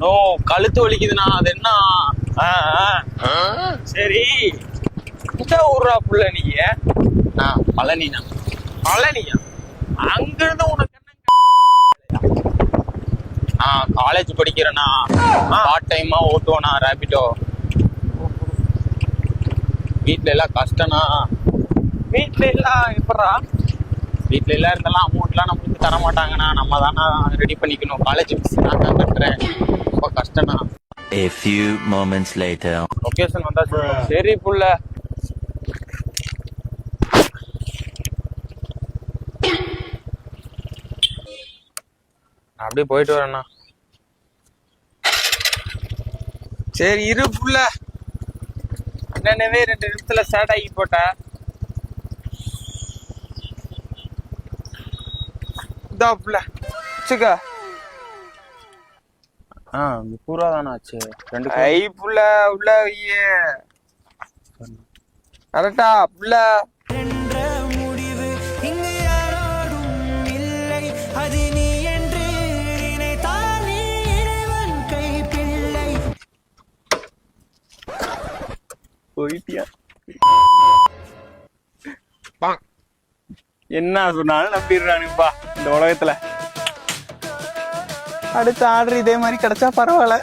ஓ கழுத்து வலிக்குதுண்ணா, அது என்ன? சரி, இந்த ஊர்ரா புள்ள நீங்க? பழனிண்ணா. பழனியா? அங்க இருந்து உனக்கு என்ன? காலேஜ் படிக்கிறேண்ணா, பார்ட் டைமா ஓட்டுவேண்ணா ரேபிடோ. வீட்டுல எல்லாம் கஷ்டம்ண்ணா. வீட்டுல எல்லாம் எப்படா? வீட்டுல எல்லாம் இருந்தாலும் அமௌண்ட்லாம் நம்மளுக்கு தர மாட்டாங்கண்ணா, நம்ம தானே ரெடி பண்ணிக்கணும். காலேஜ் ஃபீஸ் நான் தான் கட்டுறேன், ரொம்ப கஷ்டம்ண்ணா. A few moments later. Location வந்தா சரி புள்ள, அப்படியே போயிட்டு வரேண்ணா. சரி இரு புள்ள, அண்ணனவே 2 நிமிஷத்துல ஸ்டார்ட் ஆகி போட்ட. இதா புள்ள வச்சுக்க. பூரா தானே ஆச்சு. 2 ஐ புள்ள உள்ள வையே. கரெக்டா புள்ள? போயிட்டியா? என்ன சொன்னாலும் நம்பிடுறானுப்பா இந்த உலகத்துல. அடுத்த ஆர்டர் இதே மாதிரி கிடைச்சா பரவாயில்ல.